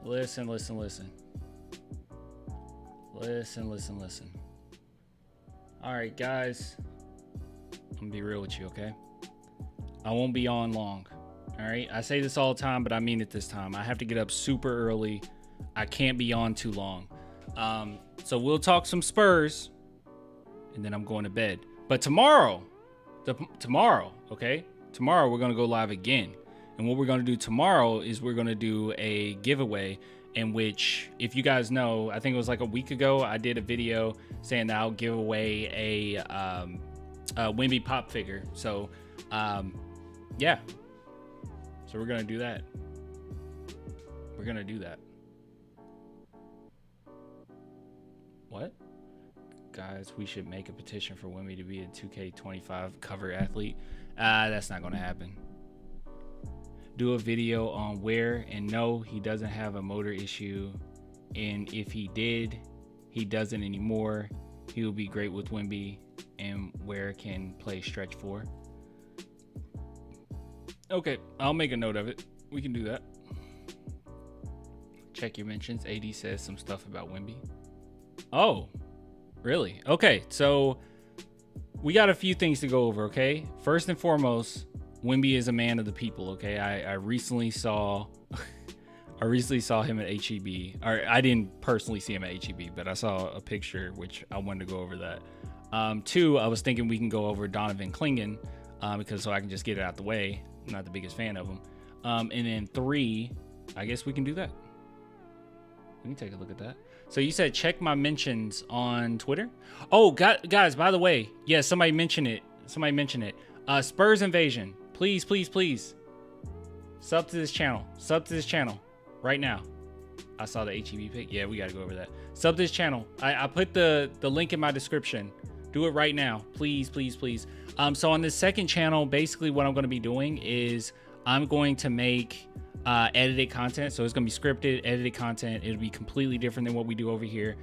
Listen. Listen. All right, guys. I'm gonna be real with you, okay? I won't be on long. All right. I say this all the time, but I mean it this time. I have to get up super early. I can't be on too long. So we'll talk some Spurs, and then I'm going to bed. But tomorrow, okay? Tomorrow we're gonna go live again. And what we're gonna do tomorrow is we're gonna do a giveaway in which, if you guys know, I think it was like a week ago, I did a video saying that I'll give away a Wemby pop figure. So, yeah. So we're gonna do that. What? Guys, we should make a petition for Wemby to be a 2K25 cover athlete. That's not gonna happen. Do a video on where and no, he doesn't have a motor issue, and if he did, he doesn't anymore. He will be great with Wemby, and where can play stretch 4. Okay, I'll make a note of it. We can do that. Check your mentions. AD says some stuff about Wemby. Oh, really? Okay, so we got a few things to go over, okay? First and foremost, Wemby is a man of the people, okay? I recently saw him at HEB. Or I didn't personally see him at HEB, but I saw a picture, which I wanted to go over that. 2, I was thinking we can go over Donovan Clingan, because so I can just get it out the way. I'm not the biggest fan of him. And then 3, I guess we can do that. We can take a look at that. So you said check my mentions on Twitter. Oh, guys, by the way, yeah, somebody mentioned it. Spurs Invasion. Please. Sub to this channel right now. I saw the HEB pick. Yeah, we got to go over that. Sub to this channel. I put the link in my description. Do it right now. Please. So on this second channel, basically what I'm going to be doing is I'm going to make edited content. So it's going to be scripted, edited content. It'll be completely different than what we do over here.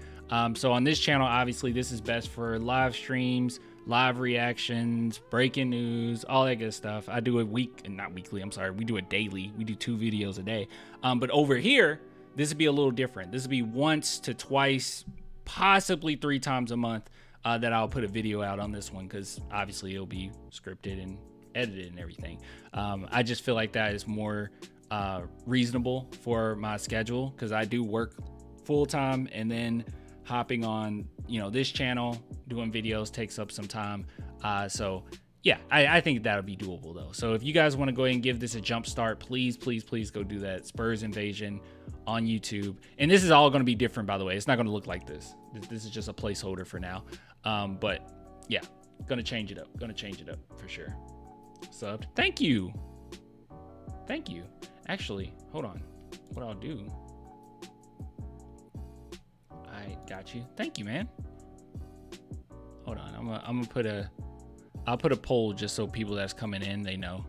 So on this channel, obviously this is best for live streams, live reactions, breaking news, all that good stuff. I do it we do it daily. We do 2 videos a day. But over here, this would be a little different. This would be once to twice, possibly 3 times a month that I'll put a video out on this one, because obviously it'll be scripted and edited and everything. I just feel like that is more reasonable for my schedule, because I do work full time, and then hopping on this channel doing videos takes up some time. So yeah, I think that'll be doable though. So if you guys want to go ahead and give this a jump start, please go do that. Spurs Invasion on YouTube. And this is all going to be different, by the way. It's not going to look like this. This is just a placeholder for now. But yeah, gonna change it up for sure. Subbed. Thank you. Actually, hold on. What I'll do, I got you. Thank you, man. Hold on. I'll put a poll just so people that's coming in, they know.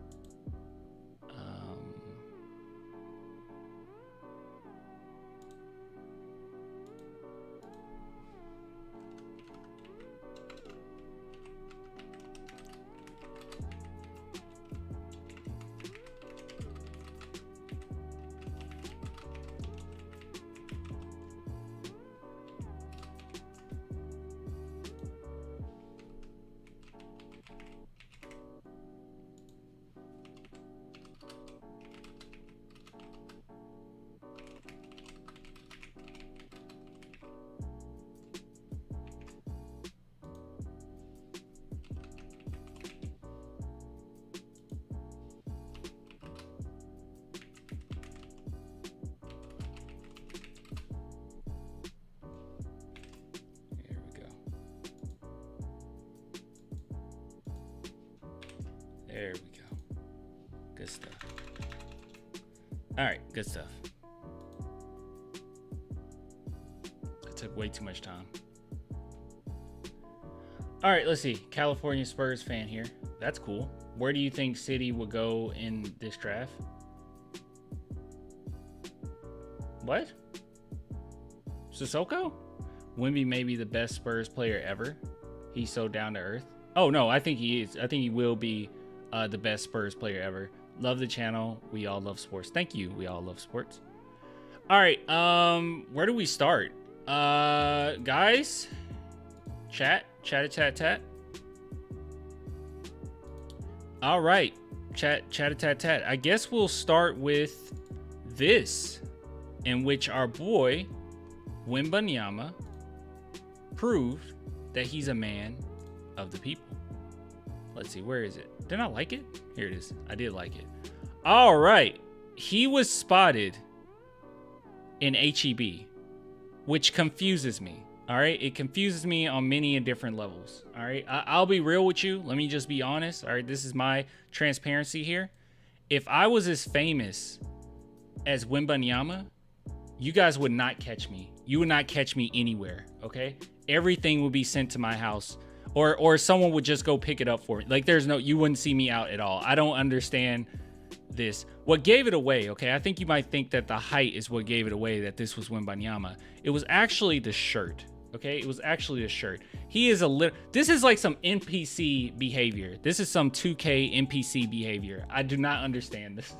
There we go. Good stuff. All right, good stuff. That took way too much time. All right, let's see. California Spurs fan here. That's cool. Where do you think City will go in this draft? What? Sissoko? Wemby may be the best Spurs player ever. He's so down to earth. Oh, no, I think he is. I think he will be the best Spurs player ever. Love the channel. We all love sports. Thank you. We all love sports. All right. Where do we start? Guys, chat. All right, chat. I guess we'll start with this, in which our boy Wembanyama proved that he's a man of the people. Let's see, where is it? Did I like it? Here it is. I did like it. All right, he was spotted in HEB, which confuses me. All right, it confuses me on many and different levels. All right, I'll be real with you. Let me just be honest. All right, this is my transparency here. If I was as famous as Wembanyama, you guys would not catch me. You would not catch me anywhere. Okay, everything would be sent to my house, or someone would just go pick it up for me. Like, you wouldn't see me out at all. I don't understand this. What gave it away, okay? I think you might think that the height is what gave it away, that this was Wembanyama. It was actually the shirt, okay? It was actually the shirt. He is this is like some NPC behavior. This is some 2K NPC behavior. I do not understand this.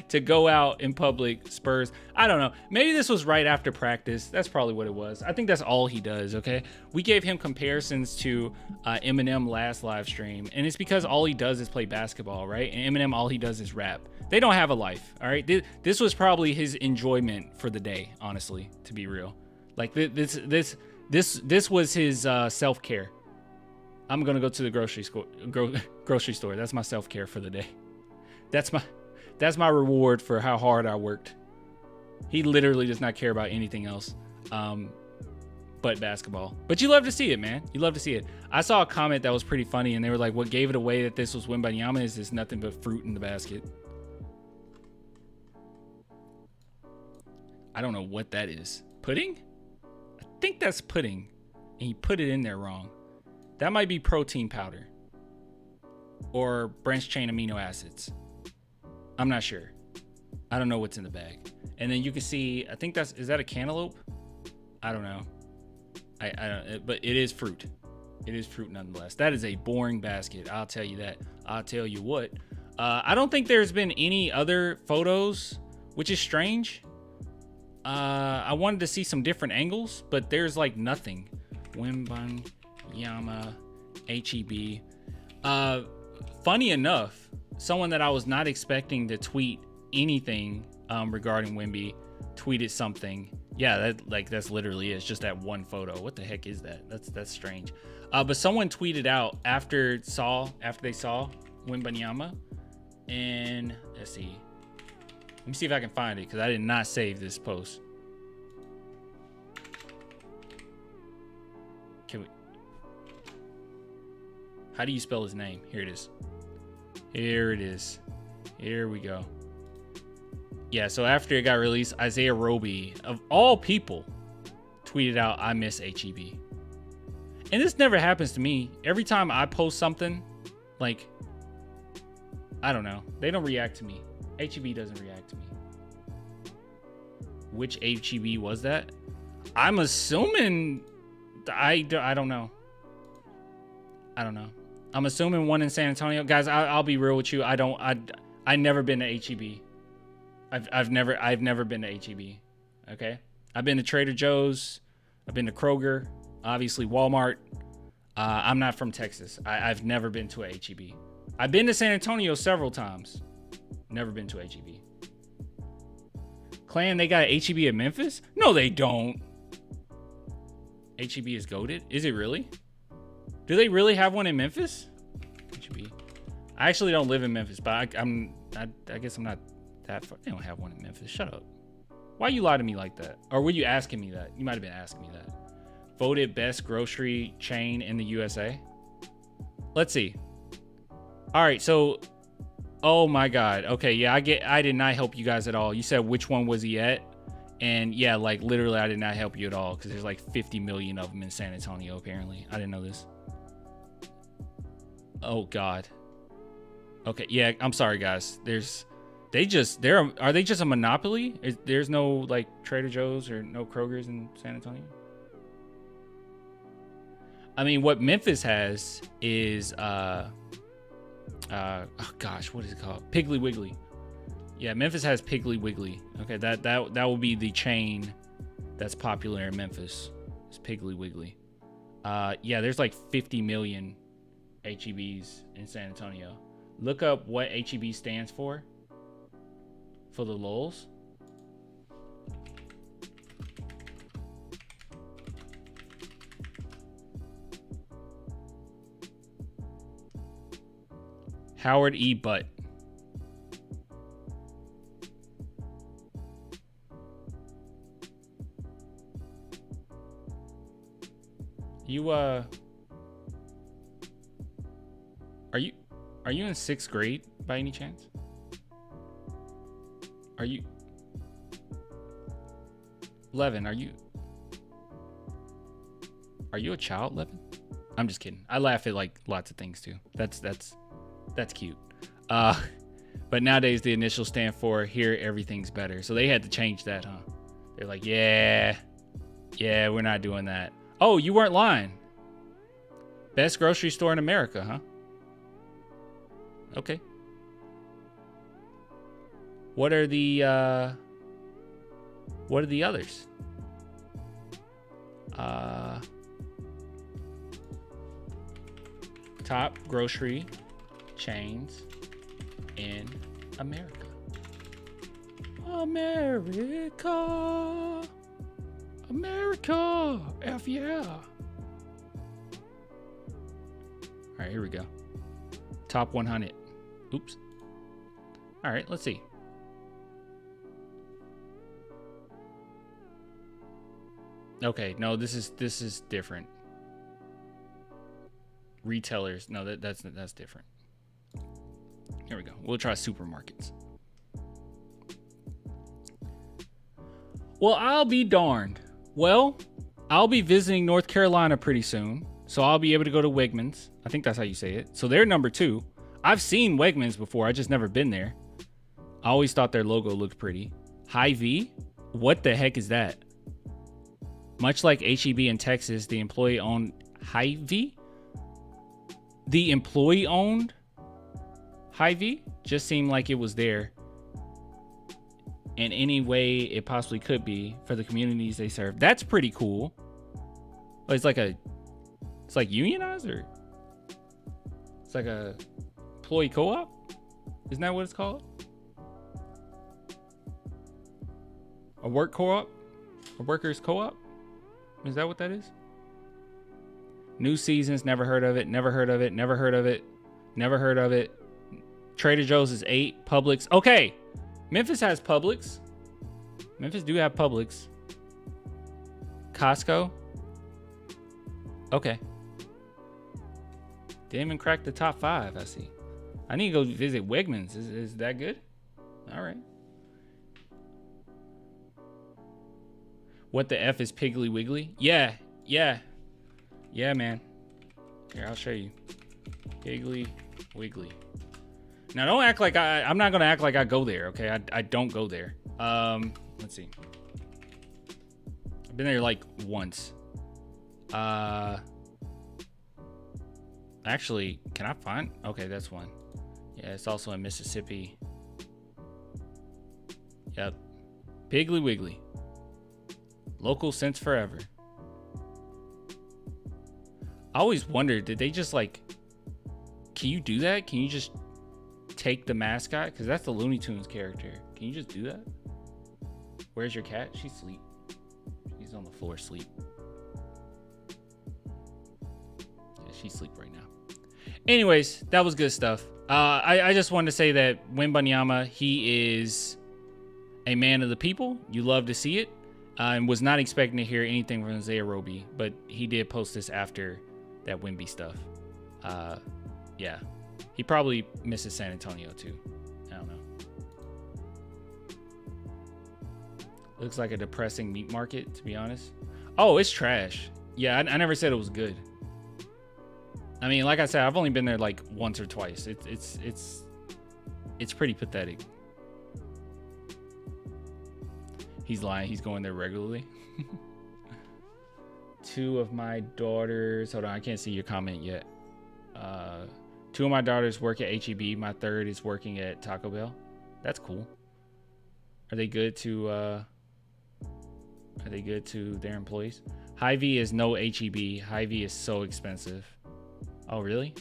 To go out in public, Spurs, I don't know. Maybe this was right after practice. That's probably what it was. I think that's all he does, okay? We gave him comparisons to Eminem last live stream, and it's because all he does is play basketball, right? And Eminem, all he does is rap. They don't have a life, all right? This was probably his enjoyment for the day, honestly, to be real. Like, this was his self-care. I'm gonna go to the grocery store. That's my self-care for the day. That's my reward for how hard I worked. He literally does not care about anything else but basketball. But you love to see it, man. You love to see it. I saw a comment that was pretty funny, and they were like, what gave it away that this was Wembanyama is there's nothing but fruit in the basket. I don't know what that is. Pudding? I think that's pudding. And he put it in there wrong. That might be protein powder. Or branched chain amino acids. I'm not sure. I don't know what's in the bag. And then you can see, I think is that a cantaloupe? I don't know. I don't, but it is fruit. It is fruit nonetheless. That is a boring basket. I'll tell you that. I'll tell you what. I don't think there's been any other photos, which is strange. I wanted to see some different angles, but there's like nothing. Wembanyama, HEB. Funny enough, someone that I was not expecting to tweet anything regarding Wemby tweeted something. Yeah, that's literally it. It's just that one photo. What the heck is that? That's strange. But someone tweeted out after they saw Wembanyama, and let's see. Let me see if I can find it, because I did not save this post. How do you spell his name? Here it is. Here it is. Here we go. Yeah, so after it got released, Isaiah Roby, of all people, tweeted out, I miss HEB. And this never happens to me. Every time I post something, like, I don't know. They don't react to me. HEB doesn't react to me. Which HEB was that? I'm assuming... I don't know. I don't know. I'm assuming one in San Antonio. Guys, I'll be real with you. I've never been to HEB. I've never been to HEB. Okay? I've been to Trader Joe's. I've been to Kroger. Obviously Walmart. I'm not from Texas. I've never been to a HEB. I've been to San Antonio several times. Never been to HEB. Clan, they got a HEB at Memphis? No, they don't. HEB is goated? Is it really? Do they really have one in Memphis? HEB. I actually don't live in Memphis, but I guess I'm not that far. They don't have one in Memphis. Shut up. Why you lie to me like that? Or were you asking me that? You might have been asking me that. Voted best grocery chain in the USA. Let's see. All right, so, oh my God. Okay, yeah, I did not help you guys at all. You said which one was he at? And yeah, like literally I did not help you at all, because there's like 50 million of them in San Antonio, apparently. I didn't know this. Oh God. Okay, yeah, I'm sorry guys. Are they just a monopoly? There's no like Trader Joe's or no Kroger's in San Antonio? I mean, what Memphis has is oh gosh, what is it called? Piggly Wiggly. Yeah, Memphis has Piggly Wiggly. Okay, that will be the chain that's popular in Memphis. It's Piggly Wiggly. Yeah, there's like 50 million HEBs in San Antonio. Look up what HEB stands for the lols. Howard E. Butt. You are you in 6th grade by any chance? Are you 11? Are you a child, Levin? I'm just kidding. I laugh at like lots of things too. That's cute. But nowadays the initials stand for here everything's better. So they had to change that, huh? They're like, yeah, we're not doing that. Oh, you weren't lying. Best grocery store in America, huh? Okay. What are the others? Top grocery chains in America. America, F yeah. All right, here we go. Top 100. Oops. All right, let's see. Okay, no, this is different. Retailers, no, that's different. Here we go. We'll try supermarkets. Well, I'll be darned. Well, I'll be visiting North Carolina pretty soon, so I'll be able to go to Wegmans. I think that's how you say it. So they're number 2. I've seen Wegmans before. I just never been there. I always thought their logo looked pretty. Hy-Vee? What the heck is that? Much like HEB in Texas, the employee-owned Hy-Vee? The employee-owned Hy-Vee? Just seemed like it was there in any way it possibly could be for the communities they serve. That's pretty cool. Oh, it's like unionized, or it's like a employee co-op? Isn't that what it's called? A work co-op? A workers co-op? Is that what that is? New Seasons, never heard of it, never heard of it, never heard of it, never heard of it. Trader Joe's is 8. Publix. Okay. Memphis has Publix. Memphis do have Publix. Costco. Okay. Didn't even crack the top 5, I see. I need to go visit Wegmans. Is that good? All right. What the F is Piggly Wiggly? Yeah, man. Here, I'll show you. Piggly Wiggly. Now, don't act like I'm not gonna act like I go there. Okay, I don't go there. Let's see. I've been there like once. Actually, can I find? Okay, that's one. Yeah, it's also in Mississippi. Yep. Piggly Wiggly. Local since forever. I always wondered, did they just like, can you do that? Can you just take the mascot? Because that's the Looney Tunes character. Can you just do that? Where's your cat? She's asleep. She's on the floor asleep. Yeah, she's asleep right now. Anyways, that was good stuff. I just wanted to say that Wembanyama, he is a man of the people. You love to see it. And was not expecting to hear anything from Isaiah Roby, but he did post this after that Wemby stuff. Yeah. He probably misses San Antonio too. I don't know. Looks like a depressing meat market, to be honest. Oh, it's trash. Yeah, I never said it was good. I mean, like I said, I've only been there like once or twice. It's pretty pathetic. He's lying. He's going there regularly. 2 of my daughters. Hold on, I can't see your comment yet. 2 of my daughters work at HEB. My 3rd is working at Taco Bell. That's cool. Are they good to their employees? Hy-Vee is no HEB. Hy-Vee is so expensive. Oh, really?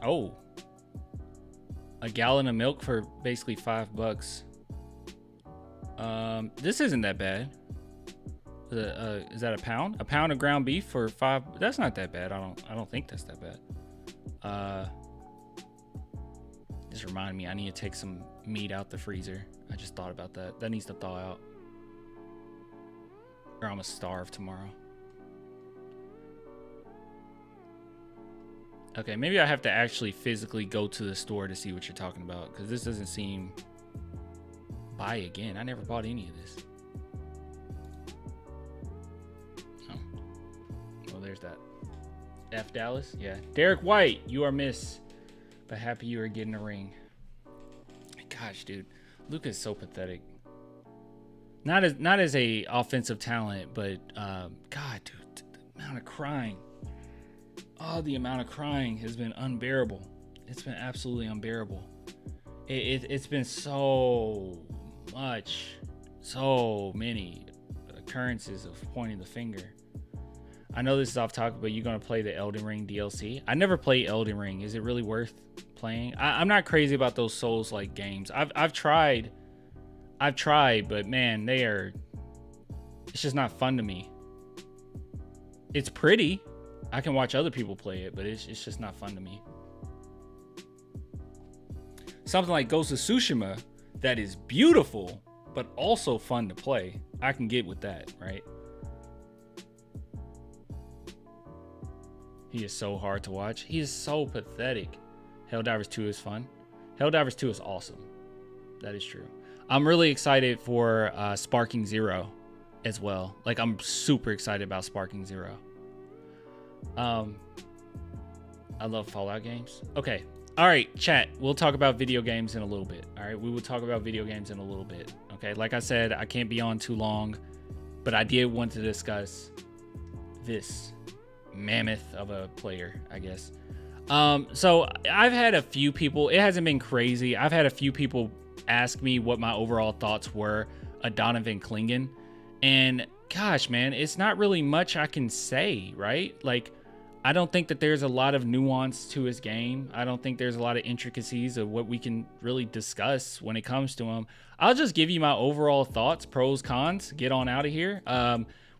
Oh, a gallon of milk for basically $5. This isn't that bad. Is that a pound? A pound of ground beef for $5? That's not that bad. I don't think that's that bad. Just remind me, I need to take some meat out the freezer. I just thought about that. That needs to thaw out, or I'm gonna starve tomorrow. Okay, maybe I have to actually physically go to the store to see what you're talking about, because this doesn't seem... Buy again. I never bought any of this. Oh. Well, there's that. F Dallas? Yeah. Derek White, you are missed, but happy you are getting a ring. Gosh, dude. Luka is so pathetic. Not as a offensive talent, but God, dude, the amount of crying. Oh, the amount of crying has been unbearable. It's been absolutely unbearable. It's been so much, so many occurrences of pointing the finger. I know this is off topic, but you're going to play the Elden Ring DLC? I never played Elden Ring. Is it really worth playing? I'm not crazy about those Souls-like games. I've tried, but man, it's just not fun to me. It's pretty. I can watch other people play it, but it's just not fun to me. Something like Ghost of Tsushima that is beautiful, but also fun to play. I can get with that, right? He is so hard to watch. He is so pathetic. Helldivers 2 is fun. Helldivers 2 is awesome. That is true. I'm really excited for Sparking Zero as well. Like, I'm super excited about Sparking Zero. I love Fallout games. Okay. All right, chat. We'll talk about video games in a little bit. All right. We will talk about video games in a little bit. Okay. Like I said, I can't be on too long, but I did want to discuss this mammoth of a player, I guess. So I've had a few people, it hasn't been crazy. I've had a few people ask me what my overall thoughts were of Donovan Clingan. And gosh, man, it's not really much I can say, right? Like, I don't think that there's a lot of nuance to his game. I don't think there's a lot of intricacies of what we can really discuss when it comes to him. I'll just give you my overall thoughts, pros, cons, get on out of here.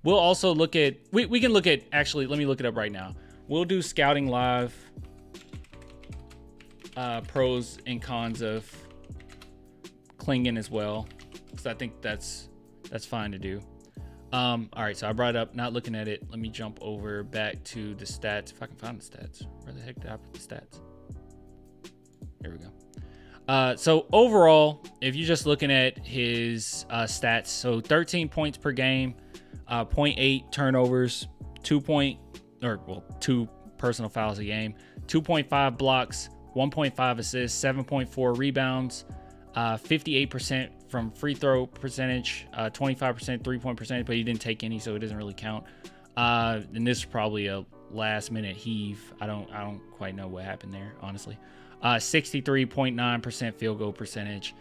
We'll also look at, we can look at, actually, let me look it up right now. We'll do Scouting Live, pros and cons of Clingan as well, because I think that's fine to do. All right, so I brought up not looking at it. Let me jump over back to the stats. If I can find the stats. Where the heck did I put the stats? There we go. So overall, if you're just looking at his stats, so 13 points per game, 0.8 turnovers, 2 personal fouls a game, 2.5 blocks, 1.5 assists, 7.4 rebounds, 58% from free throw percentage, 25% 3-point percentage, but he didn't take any, so it doesn't really count. And this is probably a last minute heave. I don't quite know what happened there, honestly. 63.9% field goal percentage.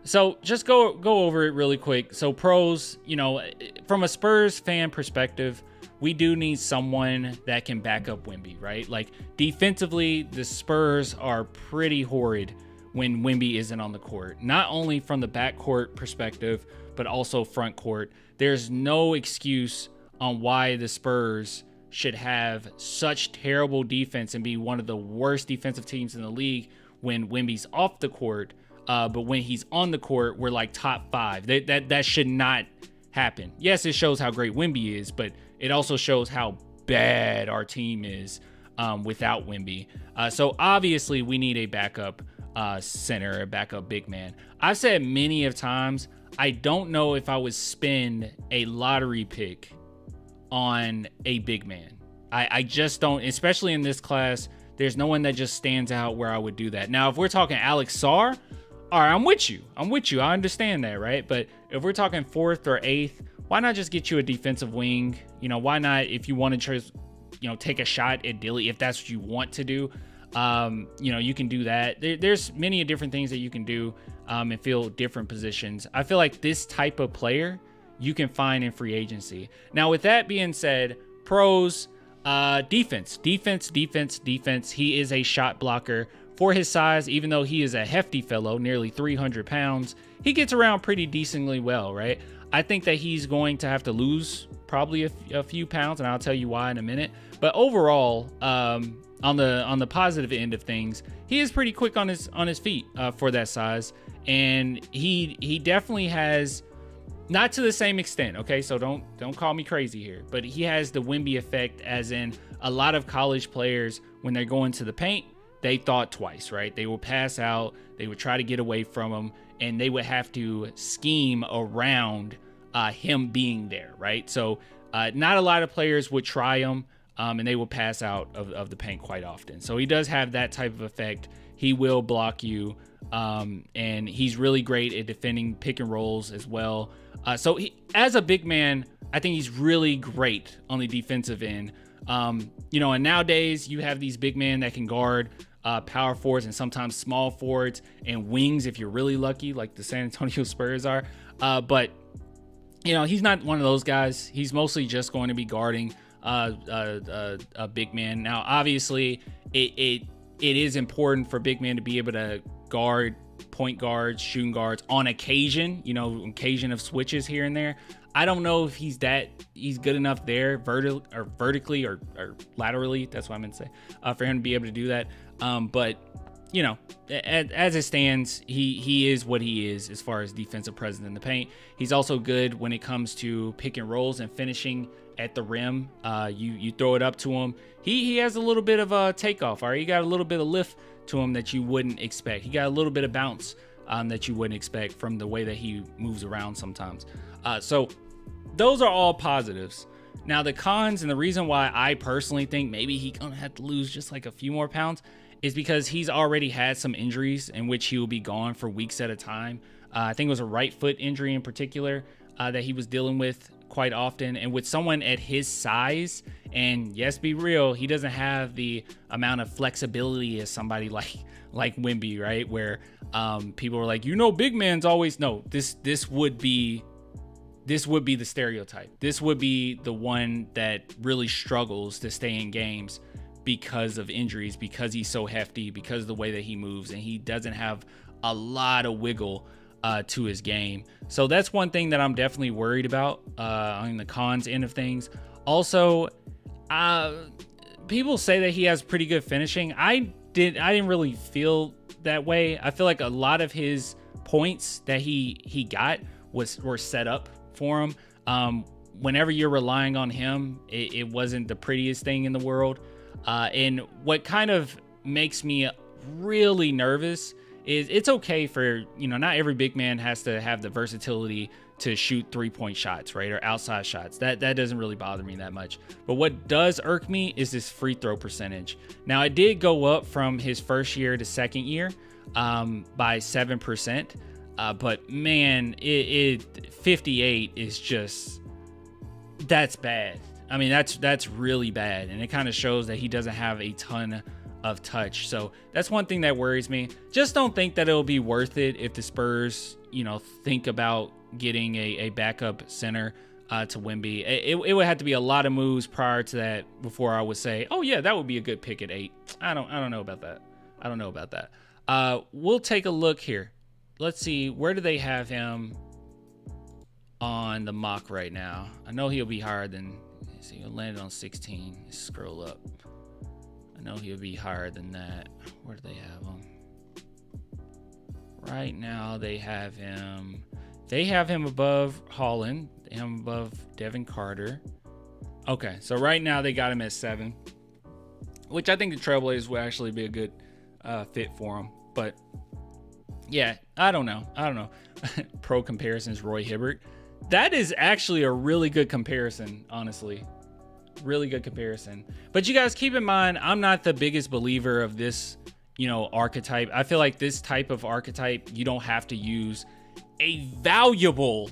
So just go over it really quick. So pros, you know, from a Spurs fan perspective, we do need someone that can back up Wemby, right? Like, defensively, the Spurs are pretty horrid when Wemby isn't on the court. Not only from the backcourt perspective, but also front court. There's no excuse on why the Spurs should have such terrible defense and be one of the worst defensive teams in the league when Wemby's off the court. But when he's on the court, we're like top 5. That should not happen. Yes, it shows how great Wemby is, but it also shows how bad our team is without Wemby. So obviously we need a backup center, a backup big man. I've said many of times, I don't know if I would spend a lottery pick on a big man. I just don't, especially in this class. There's no one that just stands out where I would do that. Now, if we're talking Alex Sarr, all right, I'm with you. I understand that, right? But if we're talking 4th or 8th, why not just get you a defensive wing? You know, why not, if you want to try, you know, take a shot at Dilly, if that's what you want to do, you know, you can do that. There's many different things that you can do and fill different positions. I feel like this type of player you can find in free agency. Now, with that being said, pros, defense. He is a shot blocker. For his size, even though he is a hefty fellow, nearly 300 pounds, he gets around pretty decently well, right? I think that he's going to have to lose probably a few pounds, and I'll tell you why in a minute. But overall, on the positive end of things, he is pretty quick on his feet for that size, and he definitely has, not to the same extent, okay? So don't call me crazy here, but he has the Wemby effect, as in a lot of college players, when they're going to the paint, they thought twice, right? They will pass out, they would try to get away from him, and they would have to scheme around him being there, right? So not a lot of players would try him, and they will pass out of the paint quite often. So he does have that type of effect. He will block you, and he's really great at defending pick and rolls as well. So he, as a big man, I think he's really great on the defensive end. You know, and nowadays you have these big men that can guard power forwards and sometimes small forwards and wings if you're really lucky, like the San Antonio Spurs are. But you know, he's not one of those guys. He's mostly just going to be guarding a big man. Now, obviously, it is important for big men to be able to guard point guards, shooting guards on occasion. You know, occasion of switches here and there. I don't know if he's good enough there vertically or laterally. That's what I meant to say, for him to be able to do that. But you know, as it stands, he is what he is as far as defensive presence in the paint. He's also good when it comes to pick and rolls and finishing at the rim. You throw it up to him. He has a little bit of a takeoff. All right, he got a little bit of lift to him that you wouldn't expect. He got a little bit of bounce that you wouldn't expect from the way that he moves around sometimes. So those are all positives. Now the cons, and the reason why I personally think maybe he's gonna have to lose just like a few more pounds, is because he's already had some injuries in which he will be gone for weeks at a time. I think it was a right foot injury in particular that he was dealing with quite often. And with someone at his size, and yes, be real, he doesn't have the amount of flexibility as somebody like Wemby, right? Where people are like, you know, big man's always, no, this would be the stereotype. This would be the one that really struggles to stay in games because of injuries, because he's so hefty, because of the way that he moves, and he doesn't have a lot of wiggle to his game. So that's one thing that I'm definitely worried about on the cons end of things. Also, people say that he has pretty good finishing. I didn't really feel that way. I feel like a lot of his points that he got were set up for him. Whenever you're relying on him, it wasn't the prettiest thing in the world. And what kind of makes me really nervous is it's okay for, you know, not every big man has to have the versatility to shoot 3-point shots, right? Or outside shots. That doesn't really bother me that much. But what does irk me is this free throw percentage. Now, it did go up from his first year to second year by 7%. But man, 58 is just, that's bad. I mean, that's really bad. And it kind of shows that he doesn't have a ton of touch. So that's one thing that worries me. Just don't think that it'll be worth it if the Spurs, you know, think about getting a backup center to Wemby. It would have to be a lot of moves prior to that before I would say, oh yeah, that would be a good pick at 8. I don't know about that. We'll take a look here. Let's see, where do they have him on the mock right now? I know he'll be higher than, let's see, he'll landed on 16. Let's scroll up. I know he'll be higher than that. Where do they have him? Right now they have him above Holland. They have him above Devin Carter. Okay, so right now they got him at 7, which I think the Trailblazers would actually be a good fit for him. But yeah, I don't know. Pro comparisons, Roy Hibbert. That is actually a really good comparison, honestly. Really good comparison. But you guys keep in mind, I'm not the biggest believer of this, archetype. I feel like this type of archetype, you don't have to use a valuable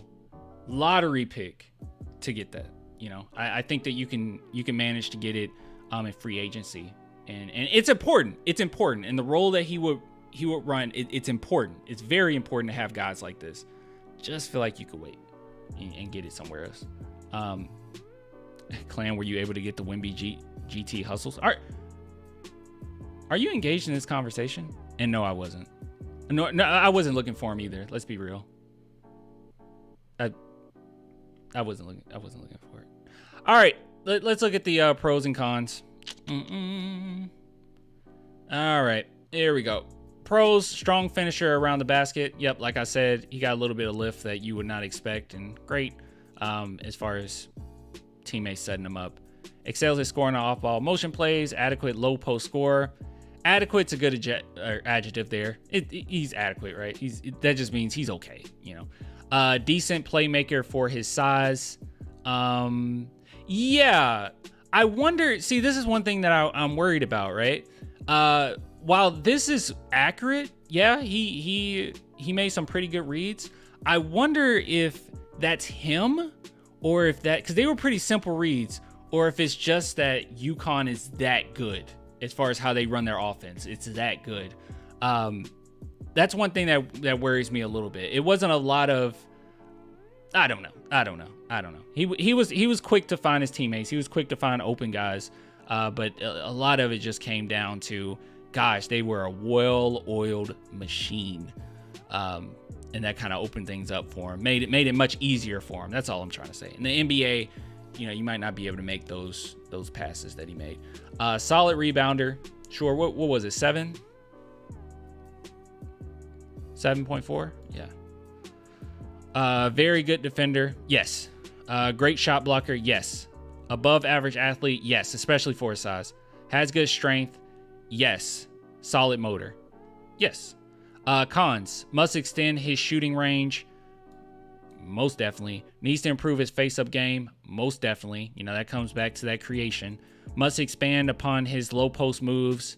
lottery pick to get that. I think that you can manage to get it in free agency, and it's important. It's important, and the role that he would run. It's important. It's very important to have guys like this. Just feel like you could wait and get it somewhere else. Clan, were you able to get the Wemby GT hustles? Are you engaged in this conversation? And no, I wasn't. No, I wasn't looking for him either. Let's be real. I wasn't looking for it. All right, let's look at the pros and cons. All right, here we go. Pros: strong finisher around the basket. Yep, like I said, he got a little bit of lift that you would not expect, and great as far as teammates setting him up. Excels at scoring on off-ball motion plays. Adequate low post scorer. Adequate's a good adjective there. He's adequate, right? That just means he's okay, Decent playmaker for his size. Yeah, I wonder. See, this is one thing that I'm worried about, right? While this is accurate, yeah, he made some pretty good reads. I wonder if that's him, or if that, because they were pretty simple reads, or if it's just that UConn is that good as far as how they run their offense. It's that good. That's one thing that worries me a little bit. It wasn't a lot of, I don't know. He was quick to find his teammates. He was quick to find open guys. But a lot of it just came down to, gosh, they were a well-oiled machine. And that kind of opened things up for him. Made it much easier for him. That's all I'm trying to say. In the NBA, you might not be able to make those passes that he made. Solid rebounder. Sure. What was it? 7.4? Yeah. Very good defender. Yes. Great shot blocker. Yes. Above average athlete. Yes. Especially for his size. Has good strength. Yes. Solid motor. Yes. Cons: must extend his shooting range. Most definitely. Needs to improve his face-up game. Most definitely. That comes back to that creation. Must expand upon his low post moves.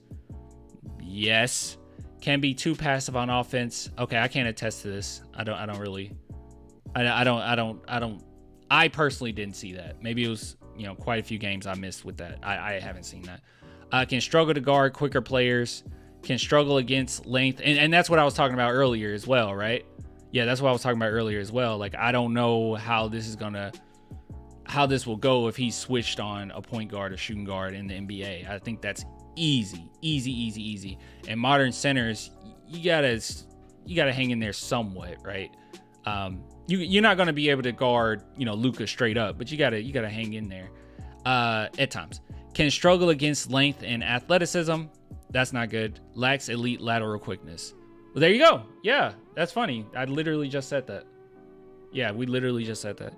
Yes. Can be too passive on offense. Okay, I can't attest to this. I personally didn't see that. Maybe it was, quite a few games I missed with that. I haven't seen that. Can struggle to guard quicker players. Can struggle against length. And that's what I was talking about earlier as well, right? Yeah, that's what I was talking about earlier as well. Like, I don't know how this will go if he's switched on a point guard or shooting guard in the NBA. I think that's easy. And modern centers, you gotta hang in there somewhat, right? You're not gonna be able to guard, Luka straight up, but you gotta hang in there at times. Can struggle against length and athleticism. That's not good. Lacks elite lateral quickness. Well, there you go. Yeah, that's funny. I literally just said that. Yeah, we literally just said that.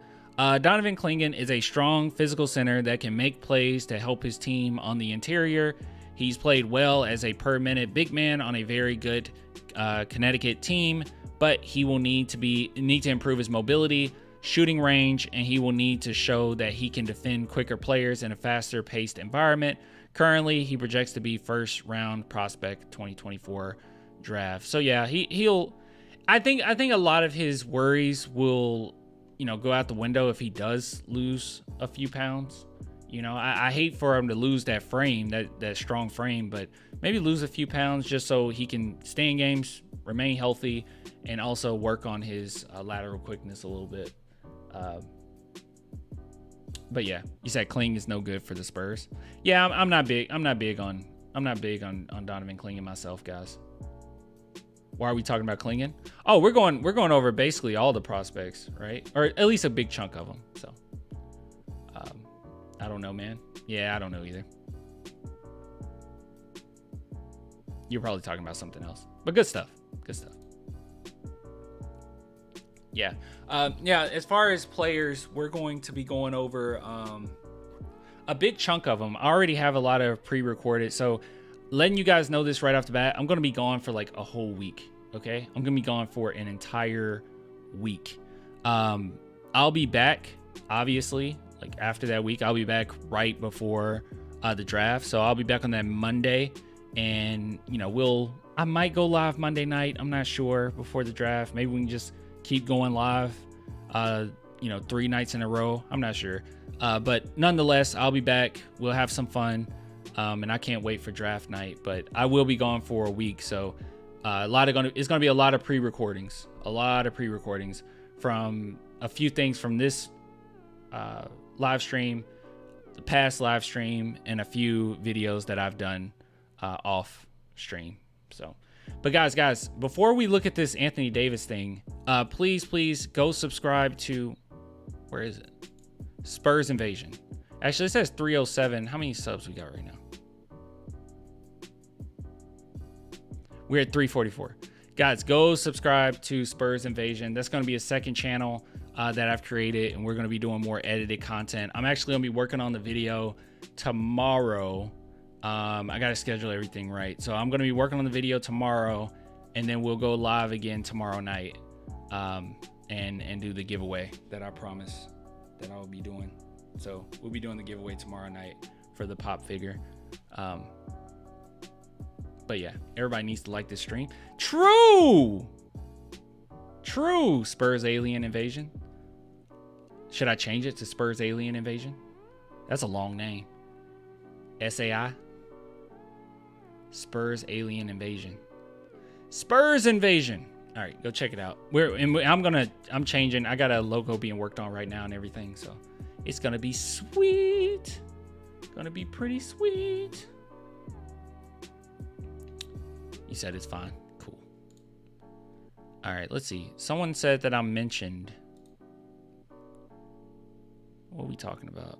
Donovan Clingan is a strong physical center that can make plays to help his team on the interior. He's played well as a per-minute big man on a very good Connecticut team, but he will need to improve his mobility, shooting range, and he will need to show that he can defend quicker players in a faster-paced environment. Currently, he projects to be first-round prospect 2024 draft. So yeah, he'll. I think a lot of his worries will, go out the window if he does lose a few pounds. I hate for him to lose that frame, that strong frame, but maybe lose a few pounds just so he can stay in games, remain healthy, and also work on his lateral quickness a little bit. But yeah, you said Kling is no good for the Spurs. Yeah, I'm not big on Donovan Clingan myself, guys. Why are we talking about Clingan? Oh, we're going over basically all the prospects, right? Or at least a big chunk of them. So, I don't know, man. Yeah, I don't know either. You're probably talking about something else, but good stuff. Yeah. As far as players, we're going to be going over a big chunk of them. I already have a lot of pre-recorded, so letting you guys know this right off the bat, I'm going to be gone for like a whole week, okay? I'm going to be gone for an entire week. I'll be back, obviously, like after that week. I'll be back right before the draft. So I'll be back on that Monday, and I might go live Monday night. I'm not sure before the draft. Maybe we can just keep going live, 3 nights in a row. I'm not sure. But nonetheless, I'll be back. We'll have some fun. And I can't wait for draft night, but I will be gone for a week. So it's going to be a lot of pre-recordings, from a few things from this live stream, the past live stream, and a few videos that I've done off stream. So, but guys, before we look at this Anthony Davis thing, please go subscribe to, where is it? Spurs Invasion. Actually, it says 307. How many subs we got right now? We're at 344. Guys, go subscribe to Spurs Invasion. That's going to be a second channel that I've created, and we're going to be doing more edited content. I'm actually going to be working on the video tomorrow. I got to schedule everything right. So I'm going to be working on the video tomorrow, and then we'll go live again tomorrow night and do the giveaway that I promised that I will be doing. So we'll be doing the giveaway tomorrow night for the pop figure. But yeah, everybody needs to like this stream. True. Spurs Alien Invasion. Should I change it to Spurs Alien Invasion? That's a long name. SAI. Spurs Alien Invasion. Spurs Invasion. All right, go check it out. I'm changing. I got a logo being worked on right now and everything, so it's gonna be sweet. Gonna be pretty sweet. You said it's fine. Cool. All right, let's see. Someone said that I'm mentioned. What are we talking about?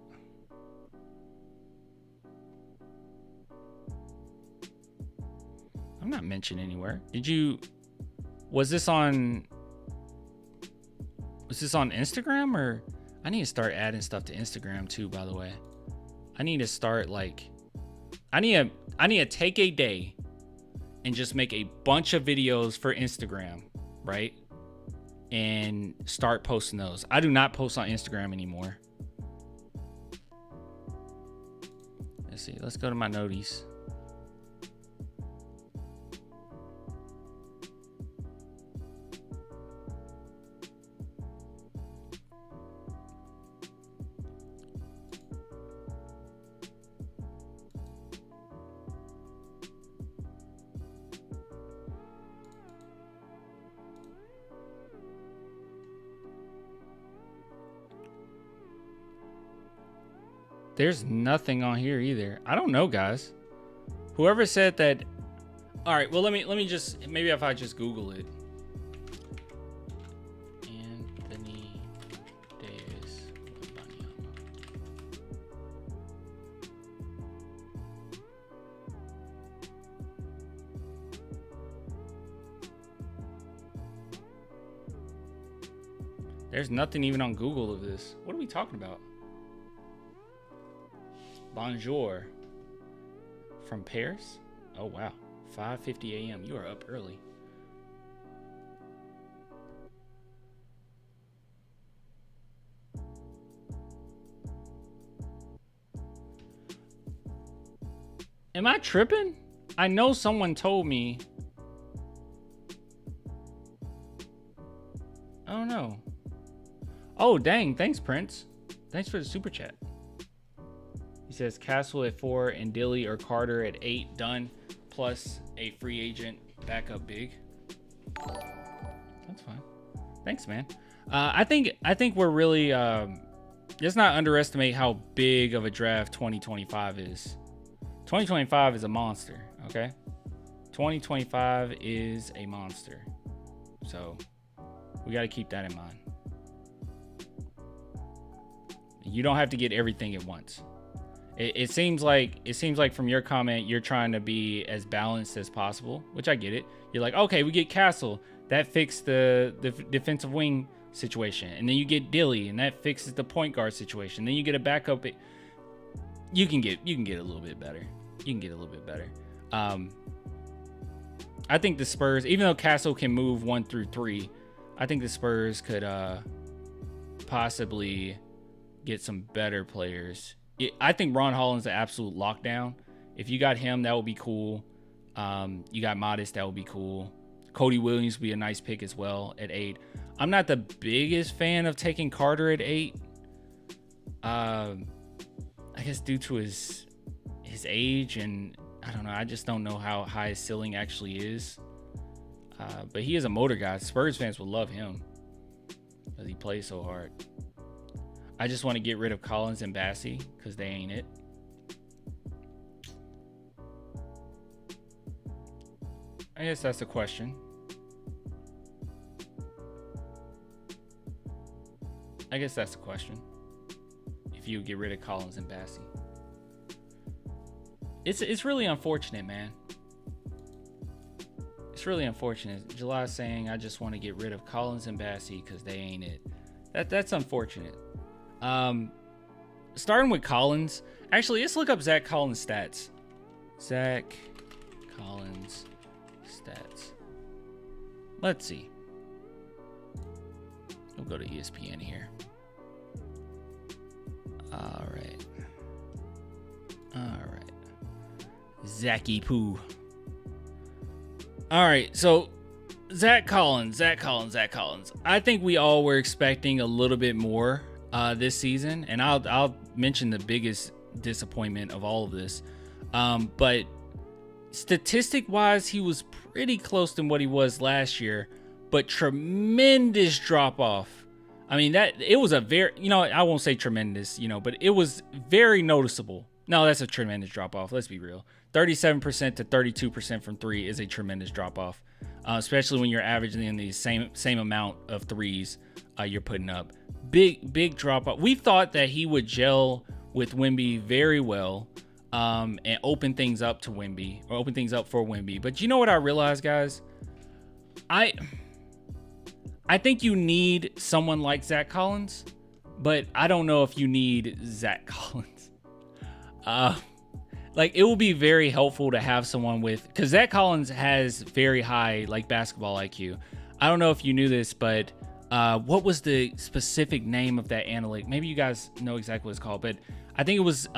I'm not mentioned anywhere. Was this on Instagram, or I need to start adding stuff to Instagram too, by the way. I need to start I need to take a day and just make a bunch of videos for Instagram, right? And start posting those. I do not post on Instagram anymore. Let's see. Let's go to my noties. There's nothing on here either. I don't know, guys. Whoever said that. All right, well, let me just, maybe if I just Google it. Anthony Davis. There's nothing even on Google of this. What are we talking about? Bonjour from Paris. Oh wow, 5:50 a.m. You are up early. Am I tripping? I know someone told me. I don't know. Oh dang, thanks Prince. Thanks for the super chat. He says Castle at 4 and Dilly or Carter at 8 done, plus a free agent backup big. That's fine. Thanks, man. I think we're really let's not underestimate how big of a draft 2025 is. 2025 is a monster, okay? 2025 is a monster. So we got to keep that in mind. You don't have to get everything at once. It seems like from your comment, you're trying to be as balanced as possible, which I get it. You're like, okay, we get Castle, that fixed the defensive wing situation, and then you get Dilly, and that fixes the point guard situation. Then you get a backup. You can get a little bit better. I think the Spurs, even though Castle can move 1 through 3, I think the Spurs could possibly get some better players. I think Ron Holland's the absolute lockdown. If you got him, that would be cool. You got Modest, that would be cool. Cody Williams would be a nice pick as well at 8. I'm not the biggest fan of taking Carter at 8. I guess due to his age, and I don't know. I just don't know how high his ceiling actually is. But he is a motor guy. Spurs fans will love him because he plays so hard. I just want to get rid of Collins and Bassie because they ain't it. I guess that's the question. If you get rid of Collins and Bassie. It's really unfortunate, man. It's really unfortunate. July saying, I just want to get rid of Collins and Bassie because they ain't it. That's unfortunate. Starting with Collins. Actually, let's look up Zack Collins' stats. Zack Collins stats. Let's see. We'll go to ESPN here. All right. Zacky Poo. All right, so Zack Collins. I think we all were expecting a little bit more this season, and I'll mention the biggest disappointment of all of this. But statistic-wise, he was pretty close to what he was last year, but tremendous drop-off. I mean, it was a very, I won't say tremendous, but it was very noticeable. No, that's a tremendous drop-off. Let's be real. 37% to 32% from 3 is a tremendous drop-off, especially when you're averaging in the same amount of threes you're putting up. Big drop-off. We thought that he would gel with Wemby very well and open things up for Wemby. But you know what I realized, guys? I think you need someone like Zack Collins, but I don't know if you need Zack Collins. It will be very helpful to have someone because Zack Collins has very high basketball IQ. I don't know if you knew this, but what was the specific name of that analytic? Maybe you guys know exactly what it's called, but I think it was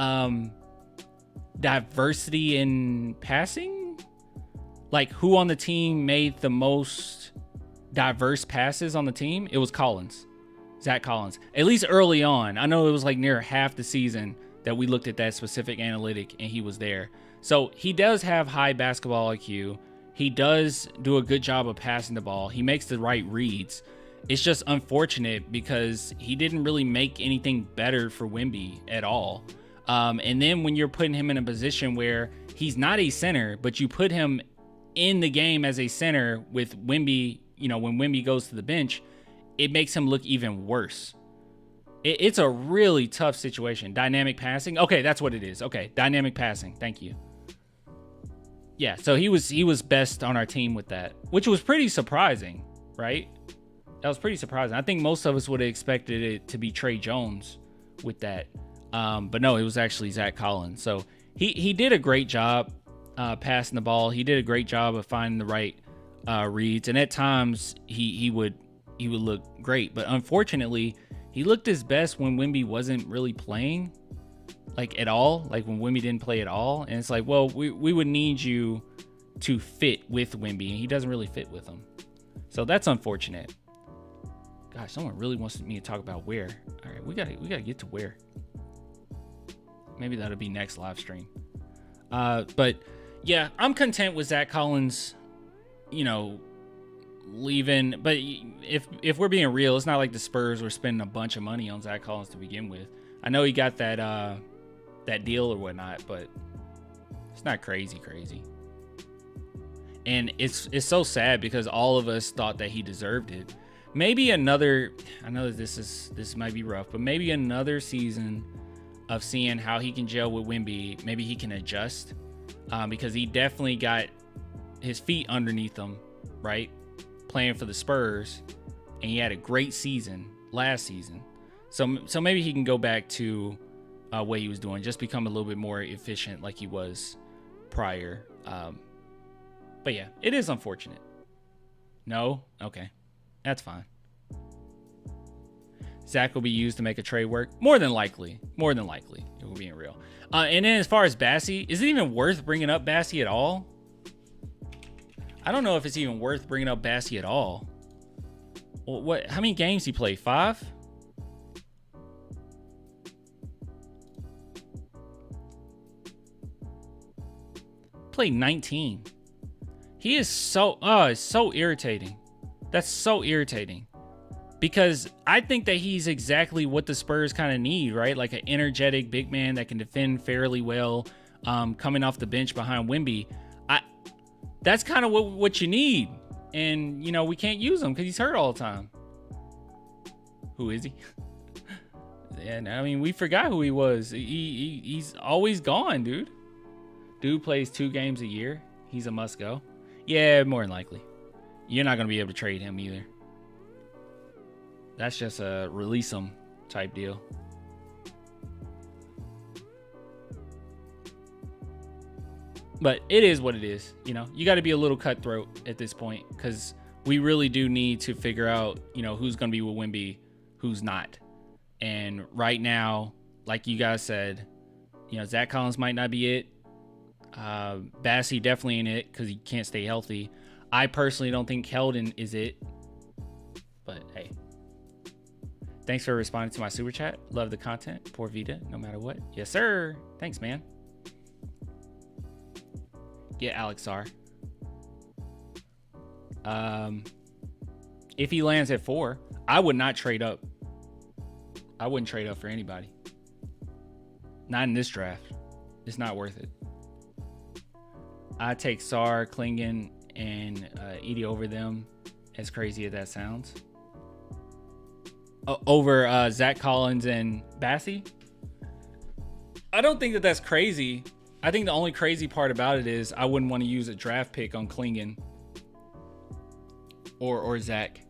diversity in passing. Who on the team made the most diverse passes on the team? It was Collins, Zack Collins. At least early on. I know it was near half the season that we looked at that specific analytic and he was there. So he does have high basketball IQ. He does do a good job of passing the ball. He makes the right reads. It's just unfortunate because he didn't really make anything better for Wemby at all. And then when you're putting him in a position where he's not a center, but you put him in the game as a center with Wemby, when Wemby goes to the bench, it makes him look even worse. It's a really tough situation. Dynamic passing. Okay, that's what it is. Okay, dynamic passing. Thank you. Yeah, so he was best on our team with that, which was pretty surprising, right? That was pretty surprising. I think most of us would have expected it to be Trey Jones with that. But no, it was actually Zack Collins. So he did a great job passing the ball. He did a great job of finding the right reads. And at times he would look great. But unfortunately, he looked his best when Wemby wasn't really playing at all. When Wemby didn't play at all. And it's well, we would need you to fit with Wemby. And he doesn't really fit with him. So that's unfortunate. Gosh, someone really wants me to talk about where. All right, we gotta get to where. Maybe that'll be next live stream. But yeah, I'm content with Zack Collins, leaving. But if we're being real, it's not like the Spurs were spending a bunch of money on Zack Collins to begin with. I know he got that deal or whatnot, but it's not crazy. And it's so sad because all of us thought that he deserved it. Maybe another, I know this might be rough, but maybe another season of seeing how he can gel with Wemby. Maybe he can adjust because he definitely got his feet underneath him, right? Playing for the Spurs, and he had a great season last season. So maybe he can go back to what he was doing, just become a little bit more efficient like he was prior. But yeah, it is unfortunate. No? Okay. That's fine. Zack will be used to make a trade work. More than likely, if we're being real. And then as far as Bassie, is it even worth bringing up Bassie at all? I don't know if it's even worth bringing up Bassie at all. What? How many games he played? 5? Played 19. He is so it's so irritating. That's so irritating. Because I think that he's exactly what the Spurs kind of need, right? Like an energetic big man that can defend fairly well, coming off the bench behind Wemby. That's kind of what you need. And, you know, we can't use him because he's hurt all the time. Who is he? And I mean, we forgot who he was. He's always gone, dude. Dude plays 2 games a year. He's a must go. Yeah, more than likely. You're not going to be able to trade him either. That's just a release him type deal. But it is what it is. You know, you got to be a little cutthroat at this point because we really do need to figure out, you know, who's going to be with Wemby, who's not. And right now, like you guys said, you know, Zack Collins might not be it. Bassie definitely ain't it because he can't stay healthy. I personally don't think Keldon is it. But hey. Thanks for responding to my super chat. Love the content. Por Vida, no matter what. Yes, sir. Thanks, man. Get Alex R. If he lands at 4, I would not trade up. I wouldn't trade up for anybody. Not in this draft. It's not worth it. I take Sar, Clingan, and Edie over them, as crazy as that sounds. Over Zack Collins and Bassie. I don't think that that's crazy. I think the only crazy part about it is I wouldn't want to use a draft pick on Clingan or Zack.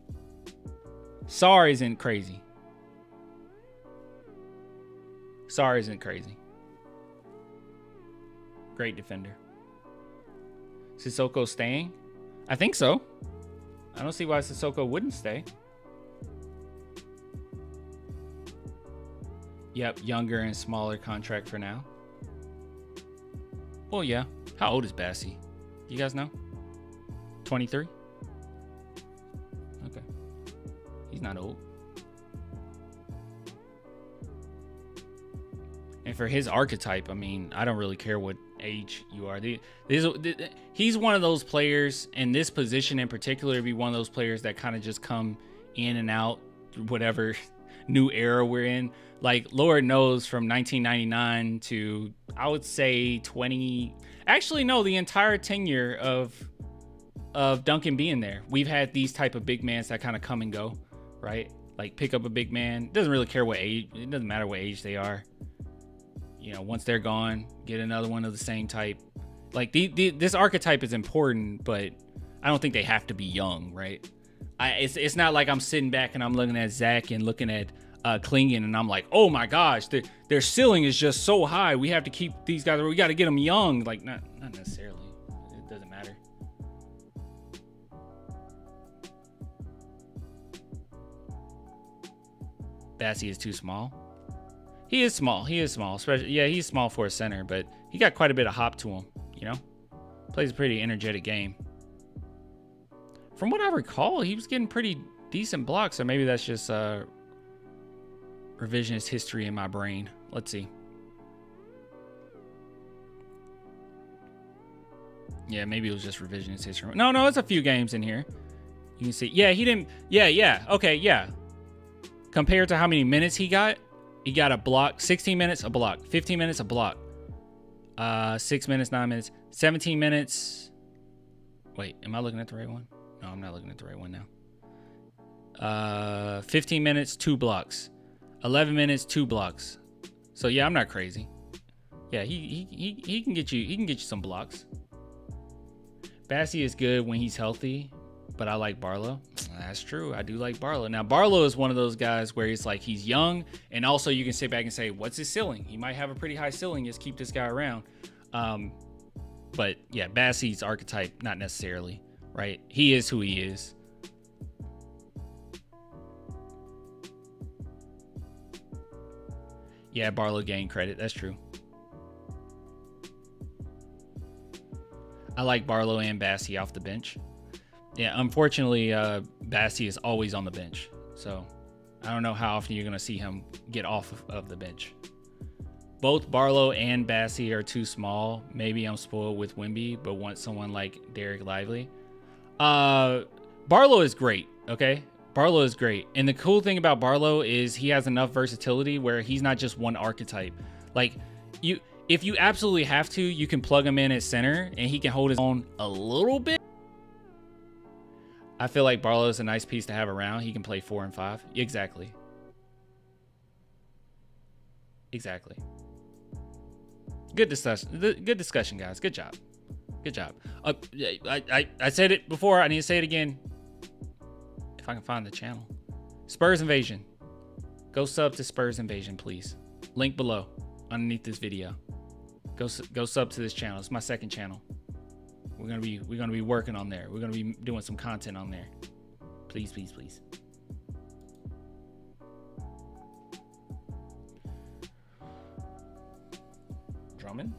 Sar isn't crazy. Sar isn't crazy. Great defender. Sissoko staying? I think so. I don't see why Sissoko wouldn't stay. Yep, younger and smaller contract for now. Well, yeah. How old is Bassie? You guys know? 23? Okay. He's not old. And for his archetype, I mean, I don't really care what age you are. He's one of those players, in this position in particular, be one of those players that kind of just come in and out, whatever new era we're in. Like, Lord knows, from 1999 to, I would say, 20. Actually, no, the entire tenure of Duncan being there, we've had these type of big mans that kind of come and go, right? Like, pick up a big man. Doesn't really care what age. It doesn't matter what age they are. You know, once they're gone, get another one of the same type. Like, this archetype is important, but I don't think they have to be young, right? It's not like I'm sitting back and I'm looking at Zack and looking at Clingan and I'm like, oh my gosh, their ceiling is just so high. We have to keep these guys. We got to get them young. Like, not necessarily. It doesn't matter. Bassie is too small. He is small. Especially, yeah, he's small for a center, but he got quite a bit of hop to him, you know? Plays a pretty energetic game. From what I recall, he was getting pretty decent blocks, so maybe that's just revisionist history in my brain. Let's see. Yeah, maybe it was just revisionist history. No, it's a few games in here. You can see. Yeah, he didn't. Yeah. Okay, yeah. Compared to how many minutes he got a block. 16 minutes, a block. 15 minutes, a block. 6 minutes, 9 minutes. 17 minutes. Wait, am I looking at the right one? No, I'm not looking at the right one now. 15 minutes, 2 blocks. 11 minutes, 2 blocks. So yeah, I'm not crazy. Yeah, he can get you some blocks. Bassie is good when he's healthy, but I like Barlow. That's true. I do like Barlow. Now, Barlow is one of those guys where it's like he's young, and also you can sit back and say, what's his ceiling? He might have a pretty high ceiling. Just keep this guy around. But yeah, Bassie's archetype, not necessarily, right? He is who he is. Yeah, Barlow gained credit. That's true. I like Barlow and Bassie off the bench. Yeah, unfortunately, Bassie is always on the bench. So I don't know how often you're going to see him get off of the bench. Both Barlow and Bassie are too small. Maybe I'm spoiled with Wemby, but want someone like Derek Lively. Barlow is great, okay? Barlow is great. And the cool thing about Barlow is he has enough versatility where he's not just one archetype. Like, if you absolutely have to, you can plug him in at center and he can hold his own a little bit. I feel like Barlow is a nice piece to have around. He can play 4 and 5. Exactly. Exactly. Good discussion, guys. Good job. Good job. I said it before. I need to say it again. If I can find the channel. Spurs Invasion. Go sub to Spurs Invasion, please. Link below, underneath this video. Go sub to this channel. It's my second channel. We're gonna be working on there. We're gonna be doing some content on there. Please, please, please. Drummond?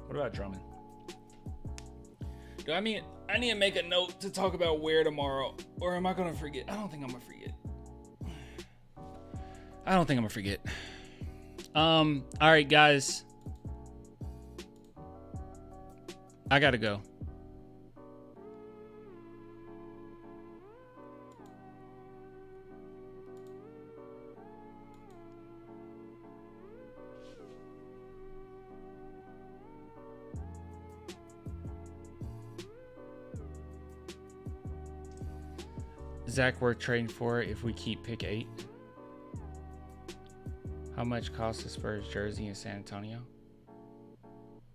What about Drummond? Do I mean I need to make a note to talk about where tomorrow, or am I gonna forget? I don't think I'm gonna forget. I don't think I'm gonna forget. All right, guys. I gotta go. Zach worth trading for if we keep pick 8. How much costs the Spurs jersey in San Antonio?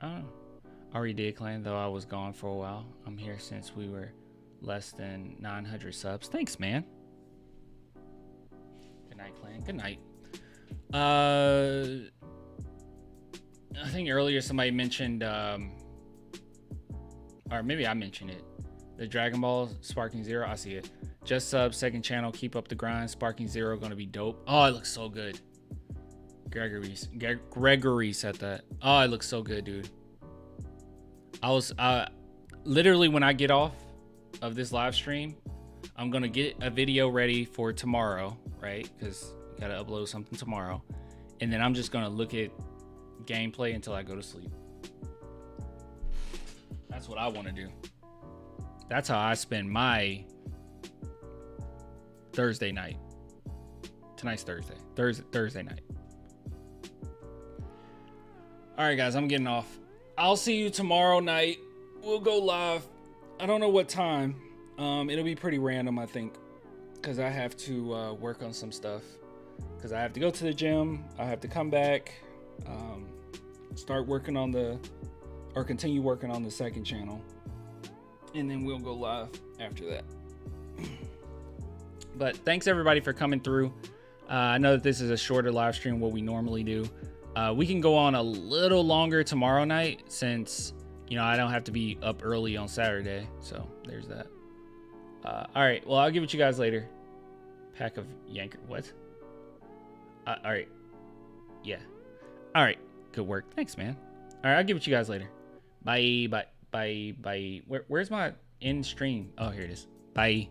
I don't know. Already did, Clan, though I was gone for a while. I'm here since we were less than 900 subs. Thanks, man. Good night, Clan. Good night. I think earlier somebody mentioned, or maybe I mentioned it. The Dragon Ball Sparking Zero. I see it. Just sub, second channel. Keep up the grind. Sparking Zero gonna be dope. Oh, it looks so good. Gregory said that. Oh, it looks so good, dude. I was literally, when I get off of this live stream, I'm gonna get a video ready for tomorrow, right? Because I gotta upload something tomorrow, and then I'm just gonna look at gameplay until I go to sleep. That's what I want to do. That's how I spend my Thursday night. Tonight's Thursday. Thursday night. All right, guys, I'm getting off. I'll see you tomorrow night. We'll go live. I don't know what time. It'll be pretty random, I think, because I have to work on some stuff. Because I have to go to the gym. I have to come back, start working on continue working on the second channel. And then we'll go live after that. But thanks everybody for coming through. I know that this is a shorter live stream than what we normally do. We can go on a little longer tomorrow night since, you know, I don't have to be up early on Saturday. So there's that. All right. Well, I'll give it to you guys later. Pack of Yanker. What? All right. Yeah. All right. Good work. Thanks, man. All right. I'll give it to you guys later. Bye. Bye. Bye. Bye. Where's my end stream? Oh, here it is. Bye.